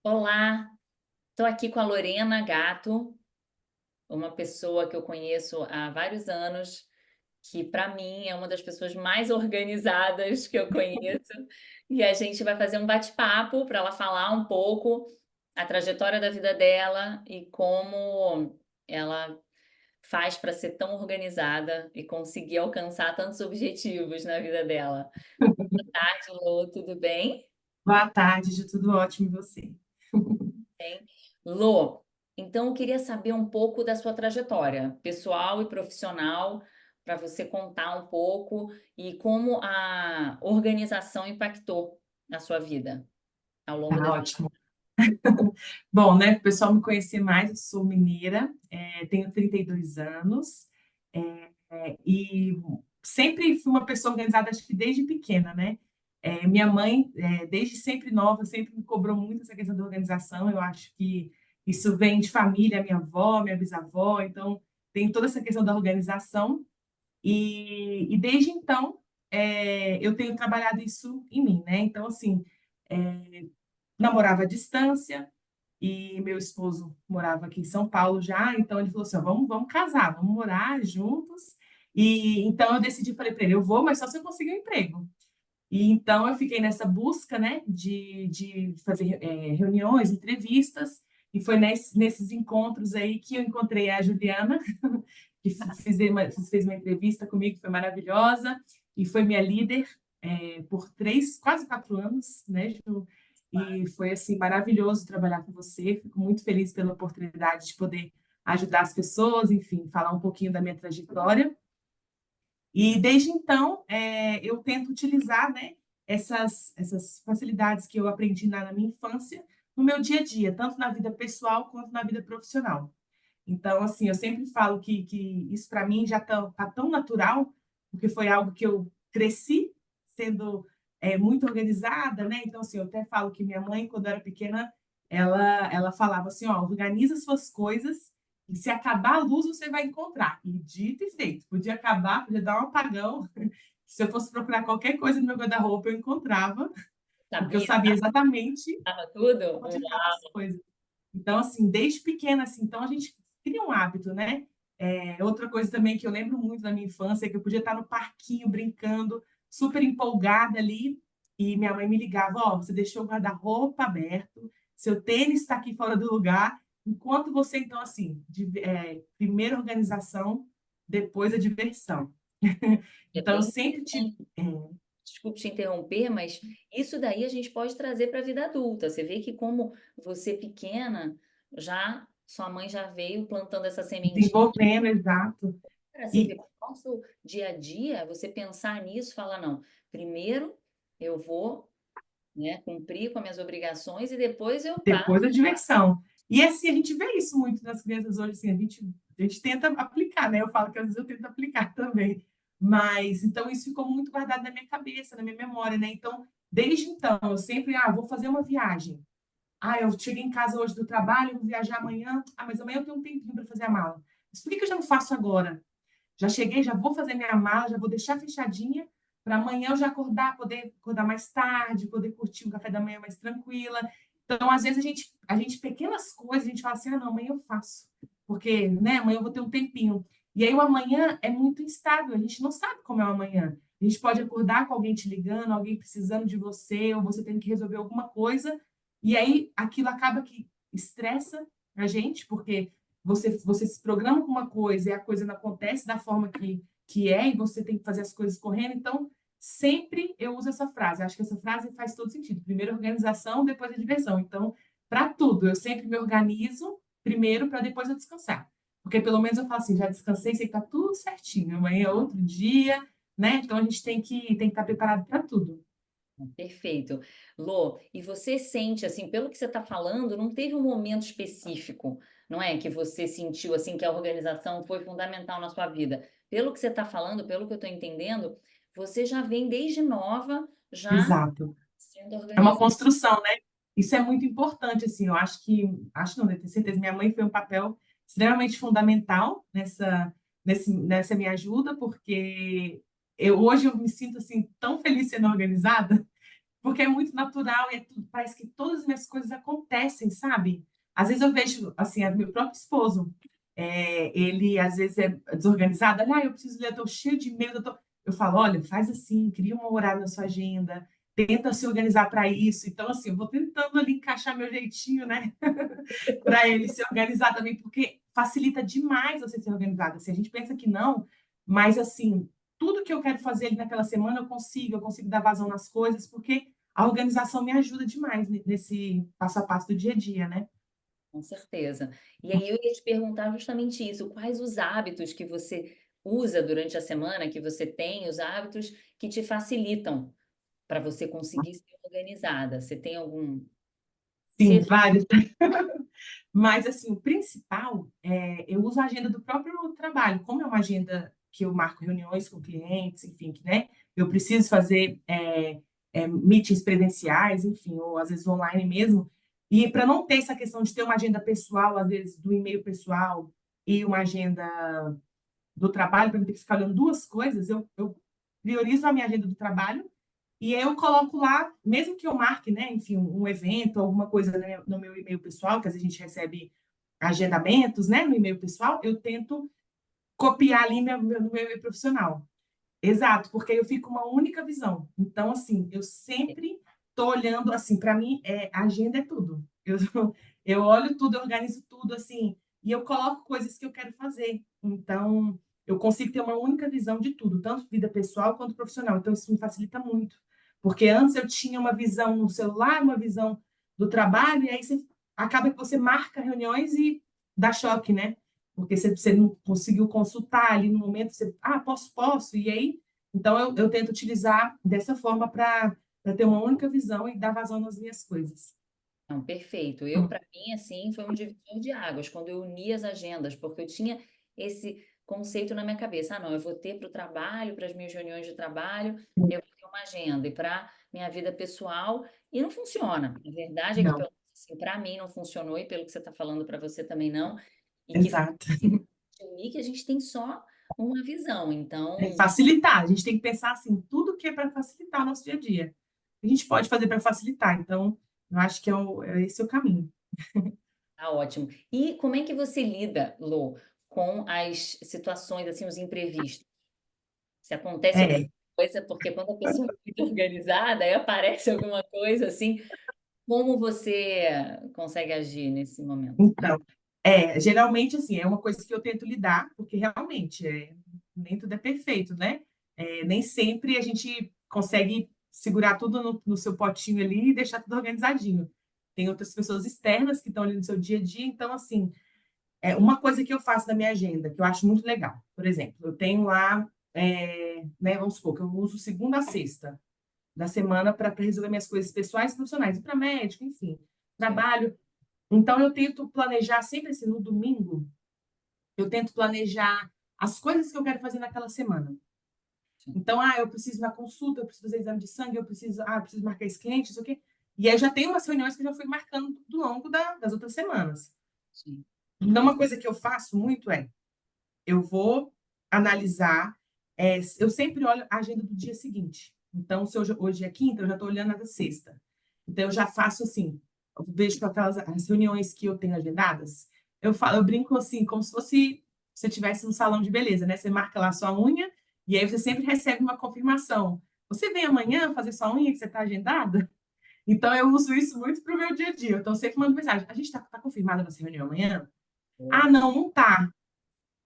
Olá, estou aqui com a Lorena Gato, uma pessoa que eu conheço há vários anos, que para mim é uma das pessoas mais organizadas que eu conheço, e a gente vai fazer um bate-papo para ela falar um pouco a trajetória da vida dela e como ela faz para ser tão organizada e conseguir alcançar tantos objetivos na vida dela. Boa tarde, Lô, tudo bem? Boa tarde, de tudo ótimo e você? Bem. Lô, então eu queria saber um pouco da sua trajetória pessoal e profissional, para você contar um pouco e como a organização impactou na sua vida ao longo Tá desse ótimo. Bom, né, para o pessoal me conhecer mais, eu sou mineira, tenho 32 anos, e sempre fui uma pessoa organizada, acho que desde pequena, né? Minha mãe, desde sempre nova, sempre me cobrou muito essa questão da organização. Eu acho que isso vem de família, minha avó, minha bisavó, então tem toda essa questão da organização. E desde então, eu tenho trabalhado isso em mim, né? Então, assim, namorava à distância e meu esposo morava aqui em São Paulo já, então ele falou assim, ó, vamos casar, vamos morar juntos. E então eu decidi, falei para ele, eu vou, mas só se eu conseguir um emprego. E então eu fiquei nessa busca, né, de fazer reuniões, entrevistas, e foi nesses encontros aí que eu encontrei a Juliana, que fez uma entrevista comigo, que foi maravilhosa, e foi minha líder por 3, quase 4 anos, né, Ju? E foi, assim, maravilhoso trabalhar com você, fico muito feliz pela oportunidade de poder ajudar as pessoas, enfim, falar um pouquinho da minha trajetória. E desde então, eu tento utilizar, né, essas facilidades que eu aprendi na minha infância no meu dia a dia, tanto na vida pessoal quanto na vida profissional. Então, assim, eu sempre falo que isso para mim já tá tão natural, porque foi algo que eu cresci sendo muito organizada, né? Então, assim, eu até falo que minha mãe, quando eu era pequena, ela falava assim, ó, organiza suas coisas e se acabar a luz você vai encontrar. E dito e feito, podia acabar, podia dar um apagão. Se eu fosse procurar qualquer coisa no meu guarda-roupa, eu encontrava, porque eu sabia, sabia exatamente estava tudo? onde estavam as coisas. Então, assim, desde pequena, assim, então a gente cria um hábito, né? Outra coisa também que eu lembro muito da minha infância é que eu podia estar no parquinho brincando, super empolgada ali, e minha mãe me ligava, ó, você deixou o guarda-roupa aberto, seu tênis está aqui fora do lugar, enquanto você, então, assim, primeiro organização, depois a diversão. É Então, eu bem sempre tive. interessante. Desculpe te interromper, mas isso daí a gente pode trazer para a vida adulta. Você vê que como você pequena, já sua mãe já veio plantando essa sementinha Desenvolvendo, exato. para você ver E o nosso dia a dia, você pensar nisso, falar, não, primeiro eu vou, né, cumprir com as minhas obrigações e depois eu depois passo. a diversão. E assim, a gente vê isso muito nas crianças hoje, assim, a gente tenta aplicar, né? Eu falo que às vezes eu tento aplicar também. Mas, então, isso ficou muito guardado na minha cabeça, na minha memória, né? Então, desde então, eu sempre, vou fazer uma viagem. Eu cheguei em casa hoje do trabalho, vou viajar amanhã. Mas amanhã eu tenho um tempinho para fazer a mala. Mas por que eu já não faço agora? Já cheguei, já vou fazer minha mala, já vou deixar fechadinha para amanhã eu já acordar, poder acordar mais tarde, poder curtir um café da manhã mais tranquila. Então, às vezes, pequenas coisas, a gente fala assim, não, amanhã eu faço, porque, né, amanhã eu vou ter um tempinho. E aí o amanhã é muito instável, a gente não sabe como é o amanhã. A gente pode acordar com alguém te ligando, alguém precisando de você, ou você tendo que resolver alguma coisa, e aí aquilo acaba que estressa a gente, porque você se programa com uma coisa e a coisa não acontece da forma que é, e você tem que fazer as coisas correndo. Então, sempre eu uso essa frase. Acho que essa frase faz todo sentido. Primeiro a organização, depois a diversão. Então, para tudo, eu sempre me organizo primeiro para depois eu descansar. Porque pelo menos eu falo assim, já descansei, sei que está tudo certinho. Amanhã é outro dia, né? Então a gente tem que estar preparado para tudo. Perfeito. Lô, e você sente, assim, pelo que você está falando, não teve um momento específico, não é? Que você sentiu, assim, que a organização foi fundamental na sua vida. Pelo que você está falando, pelo que eu estou entendendo, você já vem desde nova, já Exato. sendo É uma organizada. construção, né? Isso é muito importante, assim, eu acho não, eu tenho certeza, minha mãe foi um papel extremamente fundamental nessa minha ajuda, porque hoje eu me sinto, assim, tão feliz sendo organizada, porque é muito natural e parece que todas as minhas coisas acontecem, sabe? Às vezes eu vejo, assim, meu próprio esposo, ele às vezes é desorganizado, olha, eu preciso ler, eu estou cheio de e-mail, eu falo, olha, faz assim, cria um horário na sua agenda, tenta se organizar para isso. Então, assim, eu vou tentando ali encaixar meu jeitinho, né? Para ele se organizar também, porque facilita demais você ser organizado. Assim, a gente pensa que não, mas assim, tudo que eu quero fazer ali naquela semana eu consigo dar vazão nas coisas, porque a organização me ajuda demais nesse passo a passo do dia a dia, né? Com certeza. E aí eu ia te perguntar justamente isso, quais os hábitos que você usa durante a semana, que você tem, os hábitos que te facilitam para você conseguir ser organizada? Você tem algum Sim, seja vários. Mas, assim, o principal eu uso a agenda do próprio trabalho. Como é uma agenda que eu marco reuniões com clientes, enfim, que, né, eu preciso fazer meetings presenciais, enfim, ou às vezes online mesmo. E para não ter essa questão de ter uma agenda pessoal, às vezes do e-mail pessoal e uma agenda do trabalho, para não ter que ficar olhando duas coisas, eu priorizo a minha agenda do trabalho e eu coloco lá, mesmo que eu marque, né, enfim, um evento, alguma coisa no meu e-mail pessoal, que às vezes a gente recebe agendamentos, né, no e-mail pessoal, eu tento copiar ali no meu e-mail profissional. Exato, porque eu fico uma única visão. Então, assim, eu sempre estou olhando, assim, para mim, a agenda é tudo. Eu olho tudo, eu organizo tudo, assim, e eu coloco coisas que eu quero fazer. Então, eu consigo ter uma única visão de tudo, tanto vida pessoal quanto profissional. Então, isso me facilita muito. Porque antes eu tinha uma visão no celular, uma visão do trabalho, e aí acaba que você marca reuniões e dá choque, né? Porque você não conseguiu consultar ali no momento, posso, e aí, então eu tento utilizar dessa forma para ter uma única visão e dar vazão nas minhas coisas. Não, perfeito. Eu, para mim, assim, foi um divisor de águas quando eu uni as agendas, porque eu tinha esse conceito na minha cabeça. Ah, não, eu vou ter para o trabalho, para as minhas reuniões de trabalho, eu vou ter uma agenda, e para minha vida pessoal, e não funciona. A verdade é que, Não, pelo menos, assim, para mim não funcionou, e pelo que você está falando, para você também não, e que exato. unir que a gente tem só uma visão. É Então, facilitar, a gente tem que pensar assim, tudo que é para facilitar o nosso dia a dia. A gente pode fazer para facilitar, então eu acho que esse é o caminho. tá ótimo. E como é que você lida, Lô, com as situações, assim, os imprevistos? Se acontece alguma É, coisa, porque quando a pessoa é muito organizada, aí aparece alguma coisa assim, como você consegue agir nesse momento? então, geralmente, assim, é uma coisa que eu tento lidar, porque realmente nem tudo é perfeito, né? Nem sempre a gente consegue segurar tudo no seu potinho ali e deixar tudo organizadinho. Tem outras pessoas externas que estão ali no seu dia a dia, então, assim, uma coisa que eu faço na minha agenda, que eu acho muito legal, por exemplo, eu tenho lá, né, vamos supor, que eu uso segunda a sexta da semana para resolver minhas coisas pessoais e profissionais, e para médico, enfim, Certo, trabalho. Então, eu tento planejar sempre assim, no domingo, eu tento planejar as coisas que eu quero fazer naquela semana. sim, Então, eu preciso ir na consulta, eu preciso fazer exame de sangue, eu preciso marcar esse cliente, isso aqui. E aí já tem umas reuniões que eu já fui marcando do longo das outras semanas. sim, Então, uma coisa que eu faço muito eu vou analisar, eu sempre olho a agenda do dia seguinte. Então, se hoje é quinta, eu já estou olhando a da sexta. Então, eu já faço assim, eu vejo com aquelas as reuniões que eu tenho agendadas, eu brinco assim, como se fosse você estivesse no salão de beleza, né? Você marca lá a sua unha e aí você sempre recebe uma confirmação. Você vem amanhã fazer sua unha que você está agendada? Então, eu uso isso muito para o meu dia a dia. Então, eu sempre mando mensagem. A gente está confirmada para essa reunião amanhã? Ah, boa, não, não está.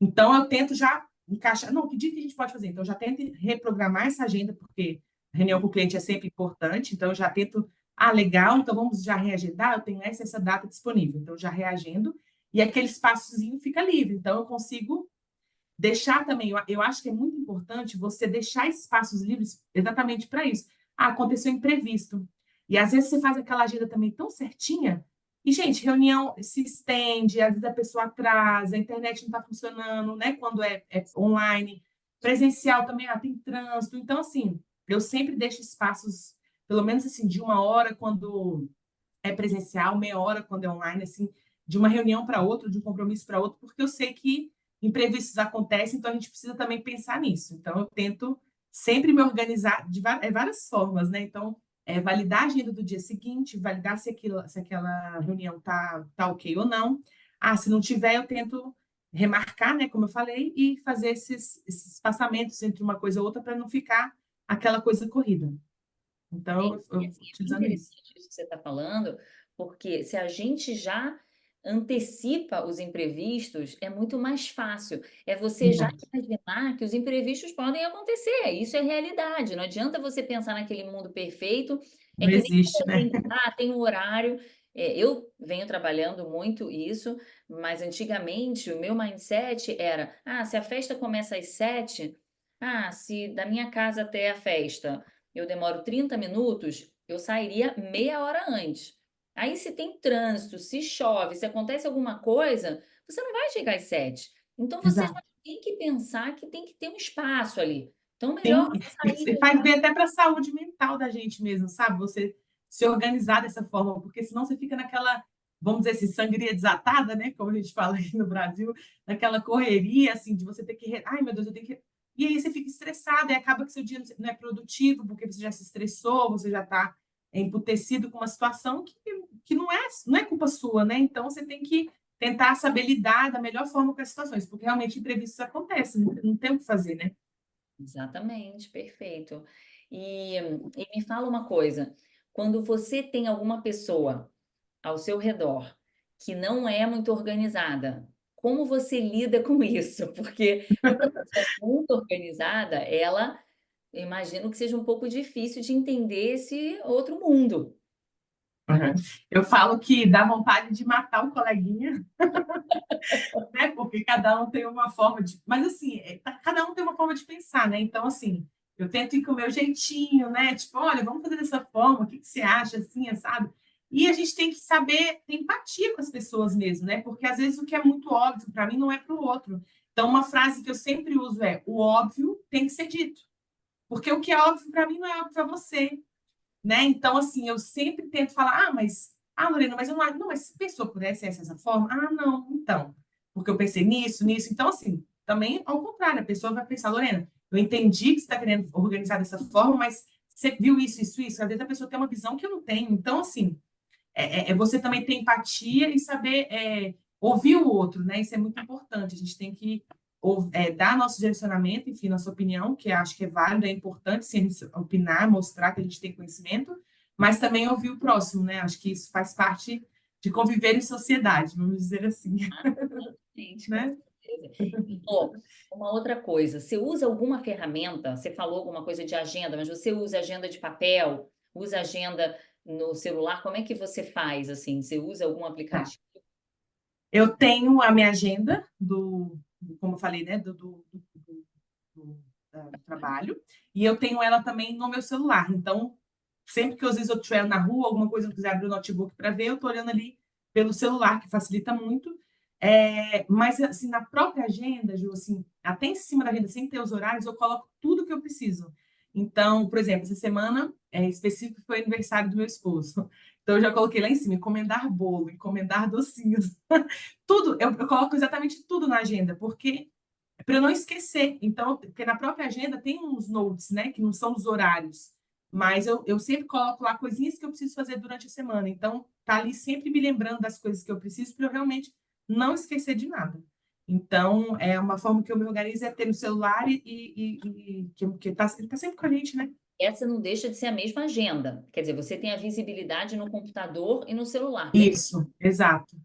Então, eu tento já encaixar. Não, que dia que a gente pode fazer? Então, eu já tento reprogramar essa agenda, porque a reunião com o cliente é sempre importante. Então, eu já tento. Ah, legal, então vamos já reagendar. Eu tenho essa data disponível. Então, eu já reagendo. E aquele espaçozinho fica livre. Então, eu consigo deixar também. Eu acho que é muito importante você deixar espaços livres exatamente para isso. Ah, aconteceu imprevisto. E às vezes você faz aquela agenda também tão certinha. E, gente, reunião se estende, às vezes a pessoa atrasa, a internet não está funcionando, né? Quando é online. Presencial também, tem trânsito. Então, assim, eu sempre deixo espaços, pelo menos assim, de uma hora quando é presencial, meia hora quando é online, assim, de uma reunião para outra, de um compromisso para outro, porque eu sei que imprevistos acontecem, então a gente precisa também pensar nisso. Então, eu tento sempre me organizar de várias formas, né? Então, validar a agenda do dia seguinte, validar se aquela reunião tá ok ou não. Ah, se não tiver, eu tento remarcar, né, como eu falei, e fazer esses espaçamentos entre uma coisa e outra para não ficar aquela coisa corrida. Então, eu E vou assim, é bem utilizando isso. interessante isso que você está falando, porque se a gente já antecipa os imprevistos, é muito mais fácil. É você já Verdade. imaginar que os imprevistos podem acontecer. Isso é realidade. Não adianta você pensar naquele mundo perfeito. É Não que nem existe, quando né? tem um horário. Eu venho trabalhando muito isso, mas antigamente o meu mindset era: se a festa começa às 7, se da minha casa até a festa eu demoro 30 minutos, eu sairia meia hora antes. Aí, se tem trânsito, se chove, se acontece alguma coisa, você não vai chegar às 7. Então, você já Exato. tem que pensar que tem que ter um espaço ali. Então, Sim, melhor sair e faz bem até para a saúde mental da gente mesmo, sabe? Você se organizar dessa forma, porque senão você fica naquela, vamos dizer assim, sangria desatada, né? Como a gente fala aqui no Brasil, naquela correria, assim, de você ter que. Ai, meu Deus, eu tenho que. E aí você fica estressado e acaba que seu dia não é produtivo, porque você já se estressou, você já está emputecido com uma situação que não é culpa sua, né? Então você tem que tentar saber lidar da melhor forma com as situações, porque realmente imprevistos acontecem, não tem o que fazer, né? Exatamente, perfeito. E me fala uma coisa: quando você tem alguma pessoa ao seu redor que não é muito organizada, como você lida com isso? Porque quando a pessoa é muito organizada, ela, eu imagino que seja um pouco difícil de entender esse outro mundo. Uhum. Eu falo que dá vontade de matar o coleguinha, né? Porque cada um tem uma forma de. Mas, assim, cada um tem uma forma de pensar, né? Então, assim, eu tento ir com o meu jeitinho, né? Tipo, olha, vamos fazer dessa forma, o que que você acha, assim, sabe? E a gente tem que saber ter empatia com as pessoas mesmo, né? Porque às vezes o que é muito óbvio para mim não é para o outro. Então, uma frase que eu sempre uso é: o óbvio tem que ser dito. Porque o que é óbvio para mim não é óbvio para você, né? Então, assim, eu sempre tento falar, Lorena, mas eu não, mas se a pessoa pudesse ser dessa forma, não, então, porque eu pensei nisso. Então, assim, também ao contrário, a pessoa vai pensar, Lorena, eu entendi que você está querendo organizar dessa forma, mas você viu isso. Às vezes a pessoa tem uma visão que eu não tenho. Então, assim, é você também ter empatia e saber ouvir o outro, né? Isso é muito importante. A gente tem que dar nosso direcionamento, enfim, nossa opinião, que acho que é válido, é importante sim, a gente opinar, mostrar que a gente tem conhecimento, mas também ouvir o próximo, né? Acho que isso faz parte de conviver em sociedade, vamos dizer assim, Gente, com né? certeza. E, uma outra coisa, você usa alguma ferramenta? Você falou alguma coisa de agenda, mas você usa agenda de papel? Usa agenda no celular? Como é que você faz assim? Você usa algum Tá. aplicativo? Eu tenho a minha agenda como eu falei, né, do trabalho, e eu tenho ela também no meu celular. Então, sempre que às vezes eu estiver na rua, alguma coisa eu quiser abrir o notebook para ver, eu estou olhando ali pelo celular, que facilita muito. Mas, assim, na própria agenda, Ju, assim, até em cima da agenda, sem ter os horários, eu coloco tudo que eu preciso. Então, por exemplo, essa semana específico foi aniversário do meu esposo. Então, eu já coloquei lá em cima, encomendar bolo, encomendar docinhos. Tudo, eu coloco exatamente tudo na agenda, porque para eu não esquecer. Então, porque na própria agenda tem uns notes, né, que não são os horários, mas eu sempre coloco lá coisinhas que eu preciso fazer durante a semana. Então, tá ali sempre me lembrando das coisas que eu preciso para eu realmente não esquecer de nada. Então, é uma forma que eu me organizo é ter no celular que ele tá sempre com a gente, né? Essa não deixa de ser a mesma agenda. Quer dizer, você tem a visibilidade no computador e no celular, né? Isso, exato.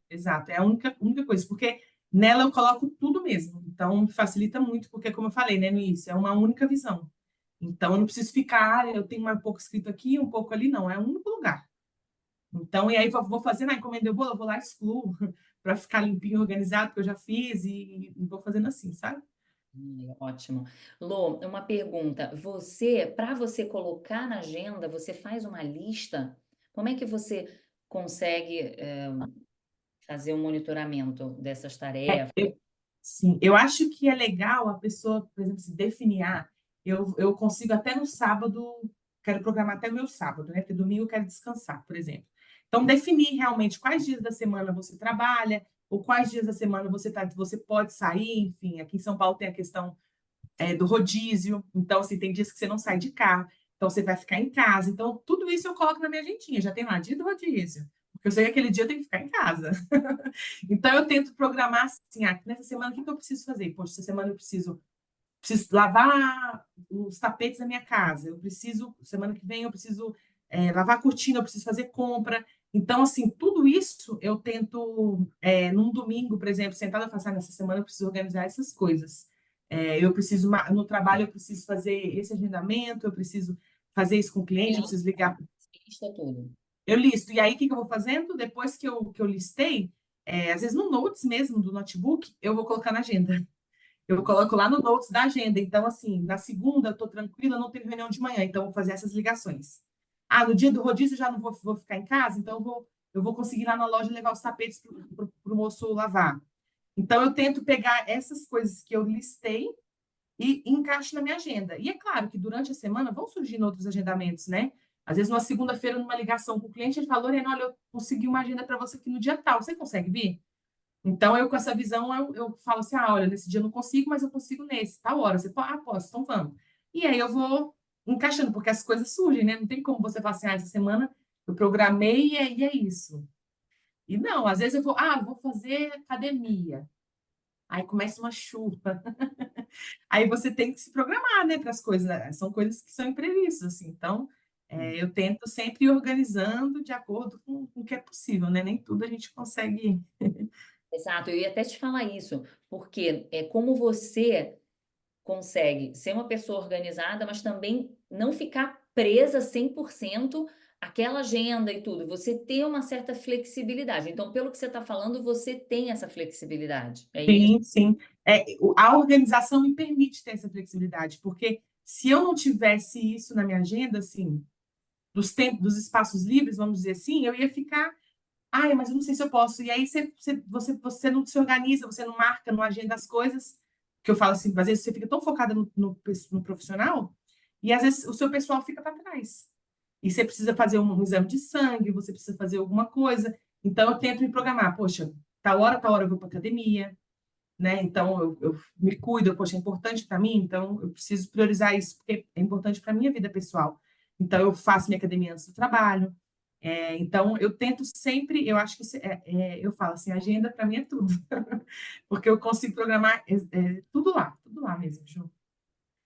É a única coisa, porque nela eu coloco tudo mesmo. Então, facilita muito, porque, como eu falei, né, no início, é uma única visão. Então, eu não preciso ficar, eu tenho um pouco escrito aqui, um pouco ali, não, é um único lugar. Então, e aí vou fazendo, encomendei o bolo, eu vou lá e excluo, para ficar limpinho, organizado, que eu já fiz, e vou fazendo assim, sabe? Ótimo. Lô, uma pergunta. Você, para você colocar na agenda, você faz uma lista? Como é que você consegue, fazer um monitoramento dessas É, tarefas? sim, eu acho que é legal a pessoa, por exemplo, se definir. Eu consigo até no sábado, quero programar até o meu sábado, né? Porque domingo eu quero descansar, por exemplo. Então, definir realmente quais dias da semana você trabalha, ou quais dias da semana você pode sair, enfim, aqui em São Paulo tem a questão do rodízio, então, assim, tem dias que você não sai de carro. então você vai ficar em casa. Então, tudo isso eu coloco na minha agendinha, já tem lá dia do rodízio, porque eu sei que aquele dia eu tenho que ficar em casa. Então, eu tento programar assim, nessa semana, o que que eu preciso fazer? Poxa, essa semana eu preciso lavar os tapetes da minha casa, eu preciso, semana que vem eu preciso lavar a cortina, eu preciso fazer compra. Então, assim, tudo isso eu tento, num domingo, por exemplo, sentada e falar, nessa semana eu preciso organizar essas coisas. Eu preciso, no trabalho, eu preciso fazer esse agendamento, eu preciso fazer isso com o cliente, eu preciso ligar. Lista tudo. Eu listo. E aí, o que que eu vou fazendo? Depois que eu listei, às vezes no Notes mesmo, do notebook, eu vou colocar na agenda. Eu coloco lá no Notes da agenda. Então, assim, na segunda, eu estou tranquila, não tenho reunião de manhã, então eu vou fazer essas ligações. Ah, no dia do rodízio eu já não vou ficar em casa, então eu vou conseguir ir lá na loja levar os tapetes para o moço lavar. Então, eu tento pegar essas coisas que eu listei e encaixo na minha agenda. E é claro que durante a semana vão surgindo outros agendamentos, né? Às vezes, numa segunda-feira, numa ligação com o cliente, ele fala, Lorena, olha, eu consegui uma agenda para você aqui no dia tal, você consegue vir? Então, eu com essa visão, eu falo assim, olha, nesse dia eu não consigo, mas eu consigo nesse, tal hora. Você pode, posso, então vamos. E aí eu vou encaixando, porque as coisas surgem, né? Não tem como você falar assim, essa semana eu programei e é isso. E não, às vezes eu vou fazer academia. Aí começa uma chuva. Aí você tem que se programar, né, para as coisas, né? São coisas que são imprevistas, assim. Então, eu tento sempre ir organizando de acordo com o que é possível, né? Nem tudo a gente consegue. Exato, eu ia até te falar isso, porque é como você consegue ser uma pessoa organizada, mas também não ficar presa 100% àquela agenda e tudo. Você ter uma certa flexibilidade. Então, pelo que você está falando, você tem essa flexibilidade. É isso? Sim, sim. A organização me permite ter essa flexibilidade, porque se eu não tivesse isso na minha agenda, assim, dos tempos, dos espaços livres, vamos dizer assim, eu ia ficar, ai, mas eu não sei se eu posso. E aí você não se organiza, você não marca, não agenda as coisas, que eu falo assim, às vezes você fica tão focada no profissional, e às vezes o seu pessoal fica para trás. E você precisa fazer um exame de sangue, você precisa fazer alguma coisa. Então eu tento me programar, poxa, tal hora eu vou para academia, né? Então, eu me cuido, poxa, é importante para mim, então eu preciso priorizar isso, porque é importante para a minha vida pessoal. Então, eu faço minha academia antes do trabalho. Então, eu tento sempre, eu acho que eu falo assim, agenda para mim é tudo, porque eu consigo programar tudo lá mesmo, Ju.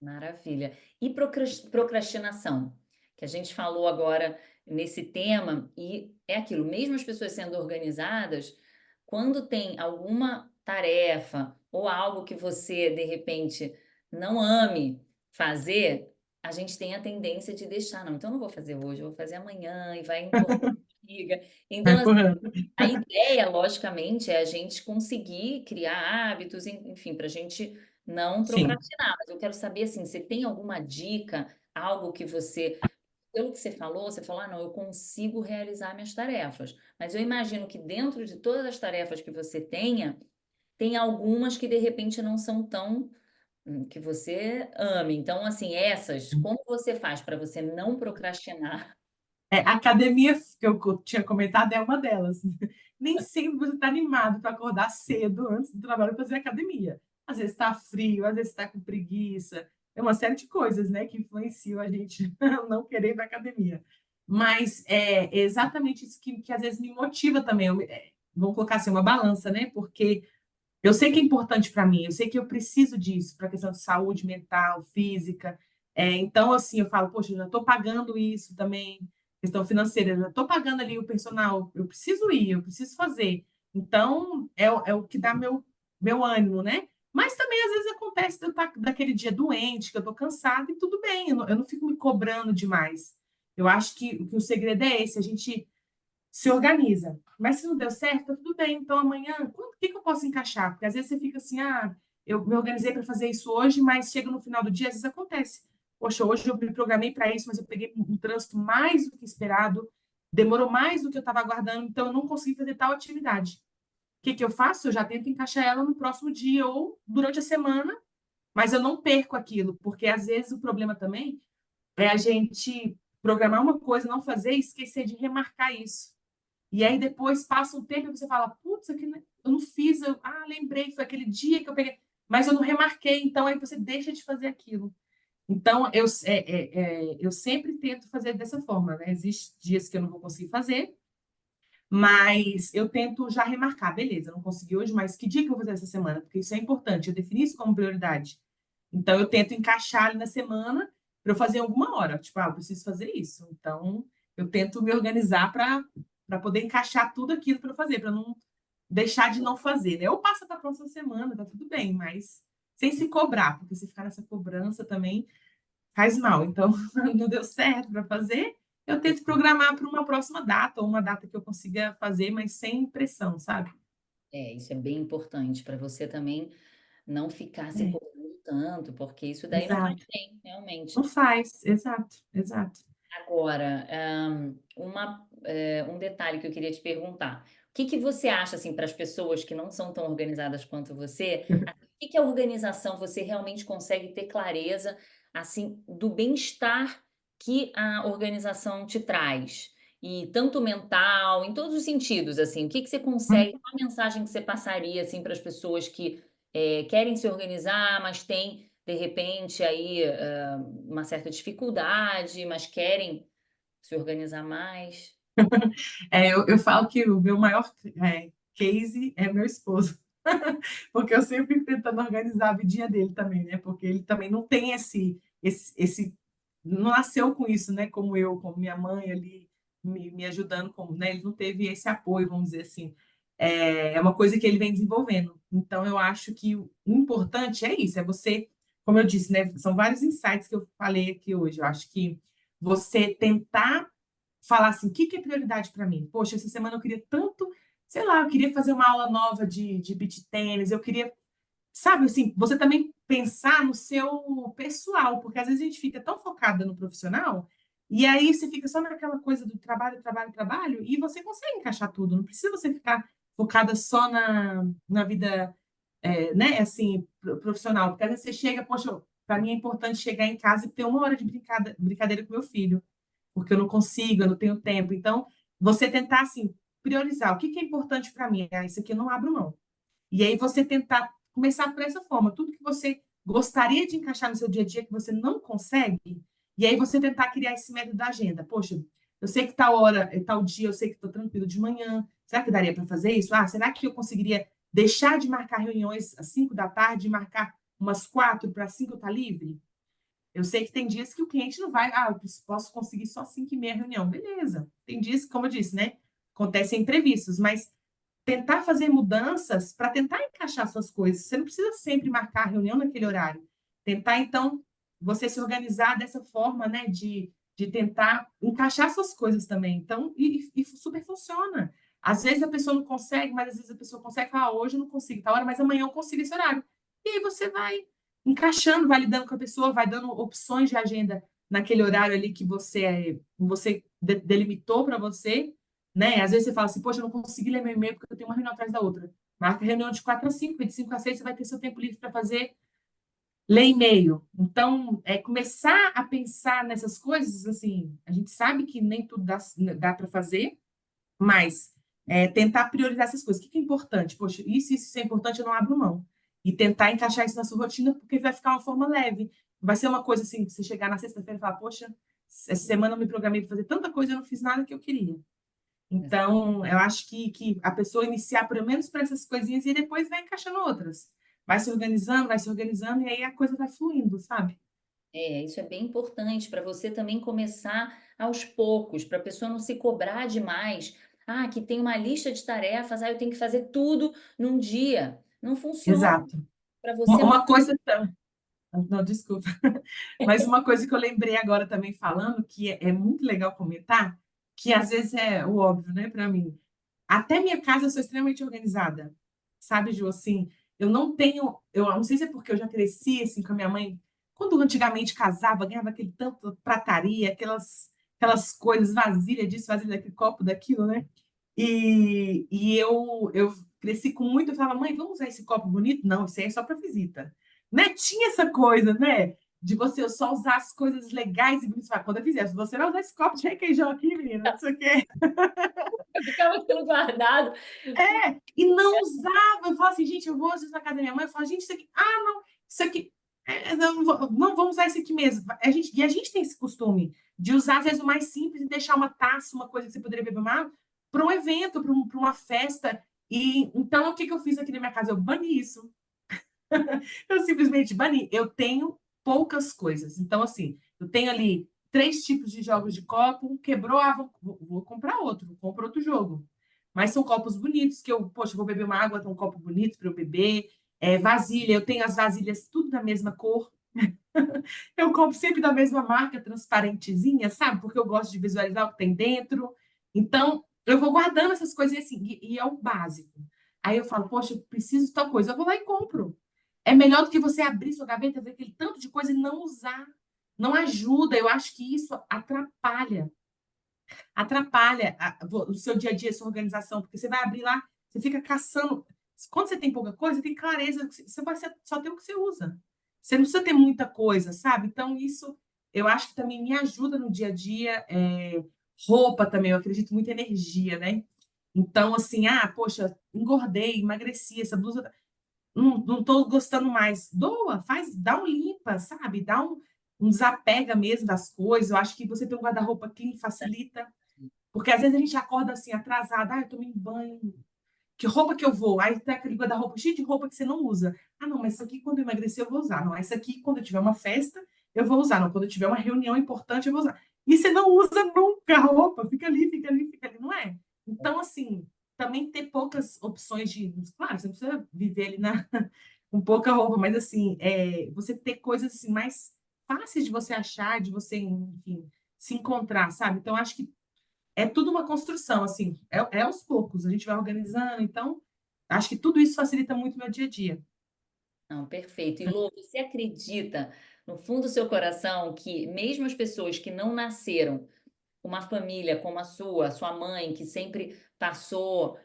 Maravilha. E procrastinação, que a gente falou agora nesse tema, e é aquilo, mesmo as pessoas sendo organizadas, quando tem alguma tarefa ou algo que você, de repente, não ame fazer, a gente tem a tendência de deixar, não, então eu não vou fazer hoje, eu vou fazer amanhã, e vai empurrando, liga. Vai Então, empurrando. a ideia, logicamente, é a gente conseguir criar hábitos, enfim, para a gente não Sim. procrastinar. Mas eu quero saber, assim, você tem alguma dica, algo que você, pelo que você falou, não, eu consigo realizar minhas tarefas. Mas eu imagino que dentro de todas as tarefas que você tenha, tem algumas que de repente não são tão que você ame. Então, assim, essas, como você faz para você não procrastinar? A academia que eu tinha comentado é uma delas. Nem sempre você está animado para acordar cedo antes do trabalho para fazer academia. Às vezes está frio, às vezes está com preguiça. É uma série de coisas, né, que influenciam a gente a não querer ir para academia. Mas é exatamente isso que às vezes me motiva também. Vamos colocar assim, uma balança, né? Porque eu sei que é importante para mim, eu sei que eu preciso disso para a questão de saúde mental, física. Então, assim, eu falo, poxa, eu já estou pagando isso também, questão financeira, eu já estou pagando ali o personal, eu preciso ir, eu preciso fazer. Então, é o que dá meu ânimo, né? Mas também, às vezes, acontece de eu estar daquele dia doente, que eu estou cansada, e tudo bem, eu não fico me cobrando demais. Eu acho que o segredo é esse, a gente se organiza. Mas se não deu certo, tá tudo bem. Então, amanhã, o que que eu posso encaixar? Porque às vezes você fica assim, eu me organizei para fazer isso hoje, mas chega no final do dia, às vezes acontece. Poxa, hoje eu me programei para isso, mas eu peguei um trânsito mais do que esperado, demorou mais do que eu estava aguardando, então eu não consegui fazer tal atividade. O que que eu faço? Eu já tento encaixar ela no próximo dia ou durante a semana, mas eu não perco aquilo, porque às vezes o problema também é a gente programar uma coisa, não fazer e esquecer de remarcar isso. E aí depois passa um tempo e você fala, putz, eu não fiz, lembrei, foi aquele dia que eu peguei, mas eu não remarquei, então aí você deixa de fazer aquilo. Então, eu sempre tento fazer dessa forma, né? Existem dias que eu não vou conseguir fazer, mas eu tento já remarcar, beleza, não consegui hoje, mas que dia que eu vou fazer essa semana? Porque isso é importante, eu defini isso como prioridade. Então, eu tento encaixar ali na semana para eu fazer em alguma hora. Tipo, eu preciso fazer isso. Então, eu tento me organizar para poder encaixar tudo aquilo para eu fazer, para não deixar de não fazer, né? Ou passa para a próxima semana, tá tudo bem, mas sem se cobrar, porque se ficar nessa cobrança também faz mal. Então, não deu certo para fazer, eu tento programar para uma próxima data, ou uma data que eu consiga fazer, mas sem pressão, sabe? Isso é bem importante para você também não ficar se É, cobrando tanto, porque isso daí não faz exato. bem, realmente. Não faz, exato, exato. Agora, um detalhe que eu queria te perguntar. O que que você acha, assim, para as pessoas que não são tão organizadas quanto você, assim, o que que a organização você realmente consegue ter clareza, assim, do bem-estar que a organização te traz? E tanto mental, em todos os sentidos, assim, o que que você consegue, qual a mensagem que você passaria, assim, para as pessoas que querem se organizar, mas têm, de repente, aí, uma certa dificuldade, mas querem se organizar mais. Eu falo que o meu maior case é meu esposo, porque eu sempre fico tentando organizar a vidinha dele também, né? Porque ele também não tem não nasceu com isso, né? Como eu, como minha mãe ali me ajudando, né? Ele não teve esse apoio, vamos dizer assim. É uma coisa que ele vem desenvolvendo. Então, eu acho que o importante é isso, é você, como eu disse, né? São vários insights que eu falei aqui hoje. Eu acho que você tentar falar assim, o que que é prioridade para mim? Poxa, essa semana eu queria tanto, sei lá, eu queria fazer uma aula nova de beach tênis, eu queria, sabe, assim, você também pensar no seu pessoal, porque às vezes a gente fica tão focada no profissional, e aí você fica só naquela coisa do trabalho, trabalho, trabalho, e você consegue encaixar tudo, não precisa você ficar focada só na vida, né, assim, profissional, porque às vezes você chega, poxa, para mim é importante chegar em casa e ter uma hora de brincadeira com meu filho porque eu não consigo, eu não tenho tempo. Então, você tentar, assim, priorizar o que que é importante para mim. Isso aqui eu não abro mão. E aí você tentar começar por essa forma, tudo que você gostaria de encaixar no seu dia a dia que você não consegue, e aí você tentar criar esse método da agenda. Poxa, eu sei que tal hora, tal dia, eu sei que estou tranquilo de manhã. Será que daria para fazer isso? Será que eu conseguiria deixar de marcar reuniões às 5 da tarde e marcar umas 4 para 5 eu estar livre? Eu sei que tem dias que o cliente não vai, eu posso conseguir só 5h30 reunião. Beleza. Tem dias, como eu disse, né? Acontecem imprevistos, mas tentar fazer mudanças para tentar encaixar suas coisas. Você não precisa sempre marcar a reunião naquele horário. Tentar, então, você se organizar dessa forma, né? De tentar encaixar suas coisas também. Então, e super funciona. Às vezes a pessoa não consegue, mas às vezes a pessoa consegue falar, hoje eu não consigo, tá hora, mas amanhã eu consigo esse horário. E aí você vai encaixando, vai lidando com a pessoa, vai dando opções de agenda naquele horário ali que você delimitou para você, né? Às vezes você fala assim, poxa, eu não consegui ler meu e-mail porque eu tenho uma reunião atrás da outra. Marca reunião de 4 a 5, de 5 a 6 você vai ter seu tempo livre para fazer, ler e-mail. Então, começar a pensar nessas coisas, assim, a gente sabe que nem tudo dá para fazer, mas tentar priorizar essas coisas. O que que é importante? Poxa, isso é importante, eu não abro mão. E tentar encaixar isso na sua rotina, porque vai ficar uma forma leve. Vai ser uma coisa assim, que você chegar na sexta-feira e falar, poxa, essa semana eu me programei para fazer tanta coisa, eu não fiz nada que eu queria. Então, eu acho que a pessoa iniciar pelo menos para essas coisinhas e depois vai encaixando outras. Vai se organizando, e aí a coisa vai fluindo, sabe? Isso é bem importante para você também começar aos poucos, para a pessoa não se cobrar demais. Que tem uma lista de tarefas, eu tenho que fazer tudo num dia. Não funciona. Exato. Para Uma você uma coisa. Não, desculpa. Mas uma coisa que eu lembrei agora também falando, que é muito legal comentar, que às vezes é o óbvio, né, para mim. Até minha casa eu sou extremamente organizada. Sabe, Ju, assim, eu não sei se é porque eu já cresci assim com a minha mãe, quando antigamente casava, ganhava aquele tanto prataria, aquelas coisas, vasilha disso, vasilha daquele copo, daquilo, né? E eu cresci com muito, eu falava, mãe, vamos usar esse copo bonito? Não, isso aí é só para visita. Né? Tinha essa coisa, né? De você só usar as coisas legais e bonitas. Quando eu fizer, se você vai usar esse copo de requeijão aqui, menina, não sei o quê. ficava aquilo guardado. E não usava. Eu falo assim, gente, eu vou às vezes na casa da minha mãe, eu falo, gente, isso aqui, não, isso aqui. não vamos usar esse aqui mesmo. E a gente tem esse costume de usar, às vezes, o mais simples e deixar uma taça, uma coisa que você poderia beber uma água, para um evento, para uma festa. E então, o que que eu fiz aqui na minha casa? Eu bani isso. Eu simplesmente bani. Eu tenho poucas coisas. Então, assim, eu tenho ali 3 tipos de jogos de copo. Quebrou, vou comprar outro, vou comprar outro jogo. Mas são copos bonitos que eu, poxa, vou beber uma água, tem um copo bonito para eu beber. Vasilha, eu tenho as vasilhas tudo da mesma cor. Eu compro sempre da mesma marca, transparentezinha, sabe? Porque eu gosto de visualizar o que tem dentro. Então, eu vou guardando essas coisas assim, e é o básico. Aí eu falo, poxa, eu preciso de tal coisa, eu vou lá e compro. É melhor do que você abrir sua gaveta, ver aquele tanto de coisa e não usar. Não ajuda, eu acho que isso atrapalha o seu dia a dia, a sua organização, porque você vai abrir lá, você fica caçando. Quando você tem pouca coisa, tem clareza, você vai só ter o que você usa. Você não precisa ter muita coisa, sabe? Então, isso eu acho que também me ajuda no dia a dia. Roupa também, eu acredito muito em energia, né? Então, assim, poxa, engordei, emagreci, essa blusa não estou gostando mais. Doa, dá um limpa, sabe? Um desapega mesmo das coisas. Eu acho que você ter um guarda-roupa clean facilita. Porque às vezes a gente acorda assim, atrasada, eu tomei banho, que roupa que eu vou? Aí tem aquele guarda-roupa cheio de roupa que você não usa. Não, mas isso aqui quando eu emagrecer eu vou usar. Não, essa aqui quando eu tiver uma festa eu vou usar. Não, quando eu tiver uma reunião importante eu vou usar. E você não usa nunca a roupa, fica ali, fica ali, fica ali, não é? Então, assim, também ter poucas opções de. Claro, você não precisa viver ali com pouca roupa, mas assim, você ter coisas assim, mais fáceis de você achar, de você, enfim, se encontrar, sabe? Então, acho que é tudo uma construção, assim, é aos poucos, a gente vai organizando, então, acho que tudo isso facilita muito o meu dia a dia. Não, perfeito. E Lô, você acredita, no fundo do seu coração, que mesmo as pessoas que não nasceram com uma família como a sua mãe, que sempre passou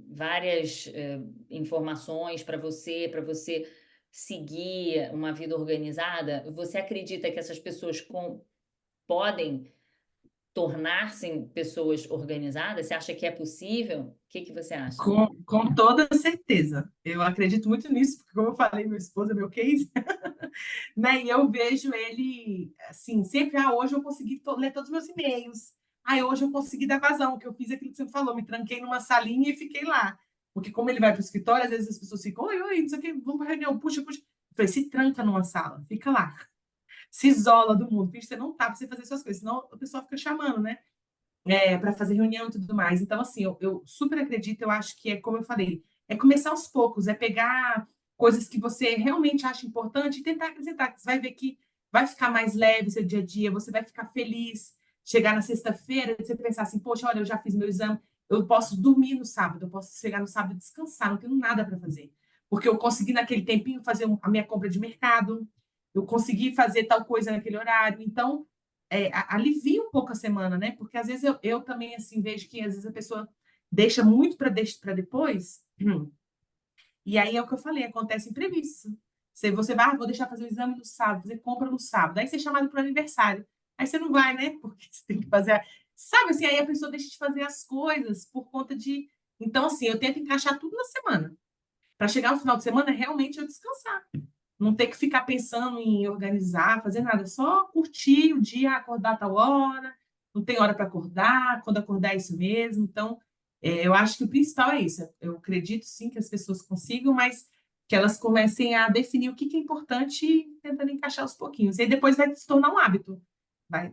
várias informações para você seguir uma vida organizada, você acredita que essas pessoas podem tornar-se pessoas organizadas? Você acha que é possível? O que que você acha? Com toda certeza. Eu acredito muito nisso, porque, como eu falei, meu esposo é meu case, né? E eu vejo ele, assim, sempre, hoje eu consegui ler todos os meus e-mails. Hoje eu consegui dar vazão, que eu fiz aquilo que você falou, me tranquei numa salinha e fiquei lá. Porque como ele vai para o escritório, às vezes as pessoas ficam, oi, oi, não sei o quê, vamos para reunião, puxa, puxa. Eu falei, se tranca numa sala, fica lá. Se isola do mundo, finge que você não tá para você fazer suas coisas, senão o pessoal fica chamando, né? Para fazer reunião e tudo mais. Então, assim, eu super acredito, eu acho que é como eu falei, é começar aos poucos, é pegar coisas que você realmente acha importante e tentar acrescentar, que você vai ver que vai ficar mais leve o seu dia a dia, você vai ficar feliz, chegar na sexta-feira, você pensar assim, poxa, olha, eu já fiz meu exame, eu posso dormir no sábado, eu posso chegar no sábado e descansar, não tenho nada para fazer. Porque eu consegui naquele tempinho fazer a minha compra de mercado, eu consegui fazer tal coisa naquele horário. Então, alivia um pouco a semana, né? Porque às vezes eu também assim vejo que às vezes a pessoa deixa muito para depois, e aí é o que eu falei, acontece imprevisto. Você vai, vou deixar fazer o exame no sábado, fazer compra no sábado, aí você é chamado para o aniversário. Aí você não vai, né? Porque você tem que fazer. Sabe assim, aí a pessoa deixa de fazer as coisas por conta de. Então, assim, eu tento encaixar tudo na semana. Para chegar no final de semana, realmente eu descansar. Não ter que ficar pensando em organizar, fazer nada, só curtir o dia, acordar a tal hora, não tem hora para acordar, quando acordar é isso mesmo. Então, eu acho que o principal é isso. Eu acredito sim que as pessoas consigam, mas que elas comecem a definir o que é importante e tentando encaixar aos pouquinhos. E aí depois vai se tornar um hábito.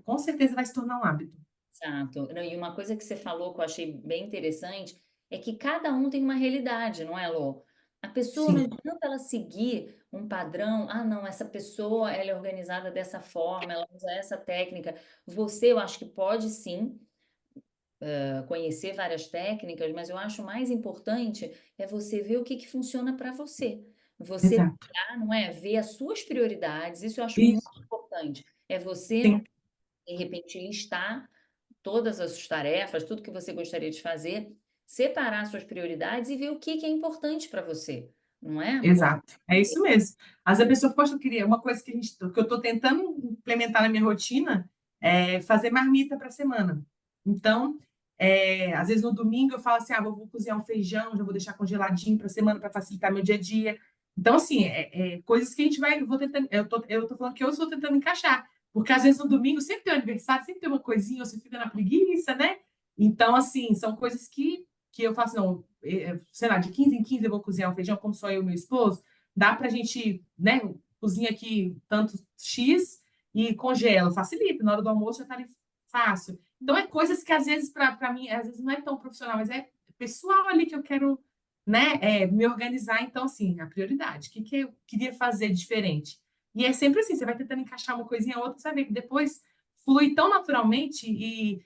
Com certeza vai se tornar um hábito. Exato. Não, e uma coisa que você falou que eu achei bem interessante é que cada um tem uma realidade, não é, Lô? A pessoa não Sim, adianta ela seguir um padrão, não, essa pessoa ela é organizada dessa forma, ela usa essa técnica. Você, eu acho que pode sim conhecer várias técnicas, mas eu acho mais importante é você ver o que que funciona para você. Você, exato. não é? Ver as suas prioridades, isso eu acho muito Isso, importante. É você, sim, de repente, listar todas as suas tarefas, tudo que você gostaria de fazer, separar suas prioridades e ver o que que é importante para você, não é? exato. É isso mesmo. Às vezes a pessoa, poxa, eu queria uma coisa que eu estou tentando implementar na minha rotina é fazer marmita para a semana. Então, às vezes no domingo eu falo assim, vou cozinhar um feijão, já vou deixar congeladinho para a semana para facilitar meu dia a dia. Então, assim, coisas que a gente vou tentando, eu tô falando que eu estou tentando encaixar, porque às vezes no domingo sempre tem um aniversário, sempre tem uma coisinha, você fica na preguiça, né? Então, assim, são coisas que eu faço, não, sei lá, de 15 em 15 eu vou cozinhar um feijão, como só eu e meu esposo, dá pra gente, né, cozinha aqui tanto X e congela, facilita, na hora do almoço já tá ali fácil. Então, é coisas que às vezes, para mim, às vezes não é tão profissional, mas é pessoal ali que eu quero, né, me organizar. Então, assim, a prioridade, o que que eu queria fazer diferente? E é sempre assim, você vai tentando encaixar uma coisinha a outra, você vai ver que depois flui tão naturalmente e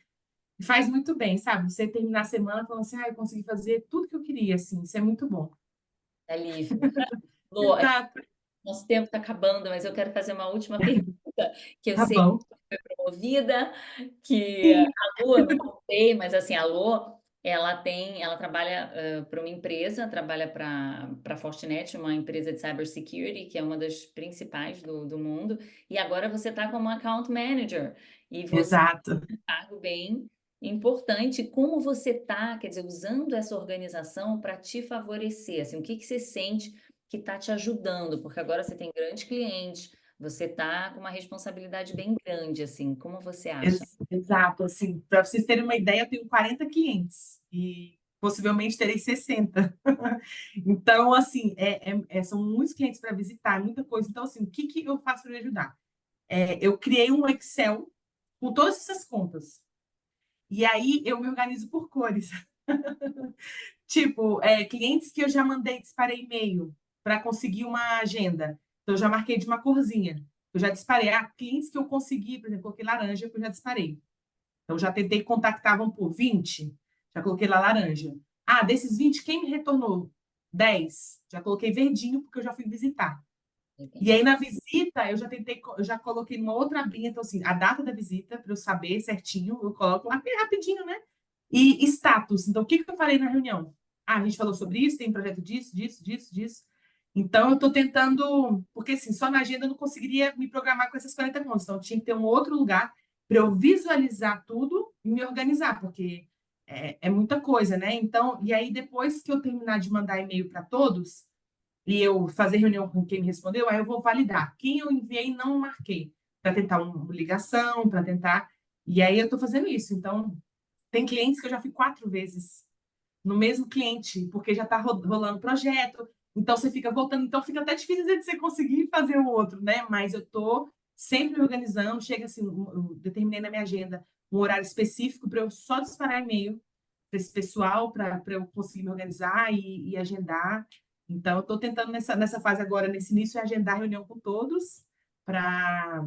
faz muito bem, sabe? Você terminar a semana falando assim, ah, eu consegui fazer tudo que eu queria, assim, isso é muito bom. Alívio. Lô, Exato, nosso tempo está acabando, mas eu quero fazer uma última pergunta, que eu tá sei que bom. foi promovida, que a Sim, Lô, eu não contei, mas assim, a Lô, ela trabalha para uma empresa, trabalha para a Fortinet, uma empresa de cybersecurity, que é uma das principais do mundo, e agora você está como account manager, e você exato. cargo bem importante. Como você está, quer dizer, usando essa organização para te favorecer? Assim, o que que você sente que está te ajudando? Porque agora você tem grandes clientes, você está com uma responsabilidade bem grande, assim. Como você acha? Exato, assim, para vocês terem uma ideia, eu tenho 40 clientes e possivelmente terei 60. Então, assim, são muitos clientes para visitar, muita coisa. Então, assim, o que que eu faço para me ajudar? Eu criei um Excel com todas essas contas. E aí eu me organizo por cores. Tipo, clientes que eu já mandei, disparei e-mail para conseguir uma agenda. Então, eu já marquei de uma corzinha. Eu já disparei. Ah, clientes que eu consegui, por exemplo, coloquei laranja, que eu já disparei. Então, já tentei contactar, vamos por 20, já coloquei lá laranja. Ah, desses 20, quem me retornou? 10. Já coloquei verdinho, porque eu já fui visitar. E Entendi. aí, na visita, eu já coloquei numa outra abinha, então, assim, a data da visita, para eu saber certinho, eu coloco lá rapidinho, né? E status. Então, o que que eu falei na reunião? Ah, a gente falou sobre isso, tem projeto disso, disso, disso, disso. Então, eu estou tentando, porque assim, só na agenda eu não conseguiria me programar com essas 40 contas. Então, eu tinha que ter um outro lugar para eu visualizar tudo e me organizar, porque é muita coisa, né? Então, e aí, depois que eu terminar de mandar e-mail para todos, e eu fazer reunião com quem me respondeu, aí eu vou validar quem eu enviei e não marquei, para tentar uma ligação, para tentar. E aí eu estou fazendo isso. Então, tem clientes que eu já fui 4 vezes no mesmo cliente, porque já está rolando projeto, então você fica voltando, então fica até difícil de você conseguir fazer o outro, né? Mas eu estou sempre me organizando, chega assim, eu determinei na minha agenda um horário específico para eu só disparar e-mail para esse pessoal, para eu conseguir me organizar e agendar. Então, eu estou tentando nessa fase agora, nesse início, agendar reunião com todos para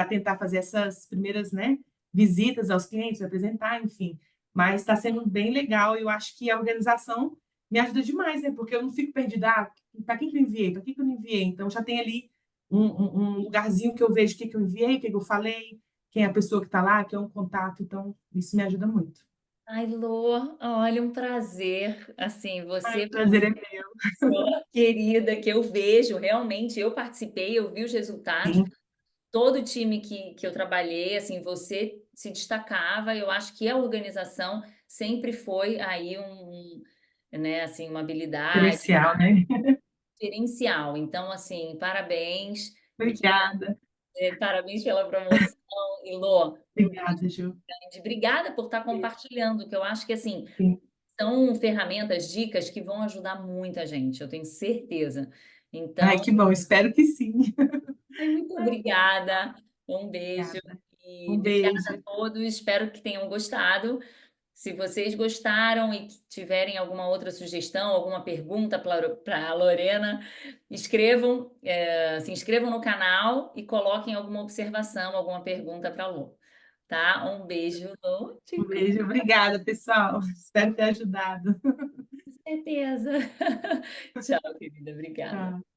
tentar fazer essas primeiras, né, visitas aos clientes, apresentar, enfim. Mas está sendo bem legal e eu acho que a organização me ajuda demais, né? Porque eu não fico perdida, para quem que eu enviei, para que eu não enviei? Então, já tem ali um lugarzinho que eu vejo o que que eu enviei, o que que eu falei, quem é a pessoa que está lá, que é um contato. Então, isso me ajuda muito. Ai, Lô, olha, um prazer. Assim, Ai, você o prazer é meu. pessoa querida que eu vejo, realmente, eu participei, eu vi os resultados. Sim, Todo o time que eu trabalhei, assim, você se destacava. Eu acho que a organização sempre foi aí né, assim, uma habilidade diferencial, né? diferencial. Então, assim, parabéns, fiquei, Obrigada. parabéns pela promoção. E Lô, um Obrigada, Ju. grande obrigada por estar compartilhando, que eu acho que, assim, Sim. são ferramentas, dicas que vão ajudar muita gente, eu tenho certeza. Ai, Então, que bom, espero que sim. ai, muito obrigada, um beijo Obrigada. e Um obrigada a beijo. todos, espero que tenham gostado. Se vocês gostaram e que tiverem alguma outra sugestão, alguma pergunta para a Lorena, escrevam, se inscrevam no canal e coloquem alguma observação, alguma pergunta para a Lu, tá? Um beijo, Lu, Um beijo. Obrigada, pessoal. Espero ter ajudado. com certeza. Tchau, querida, obrigada. Tchau.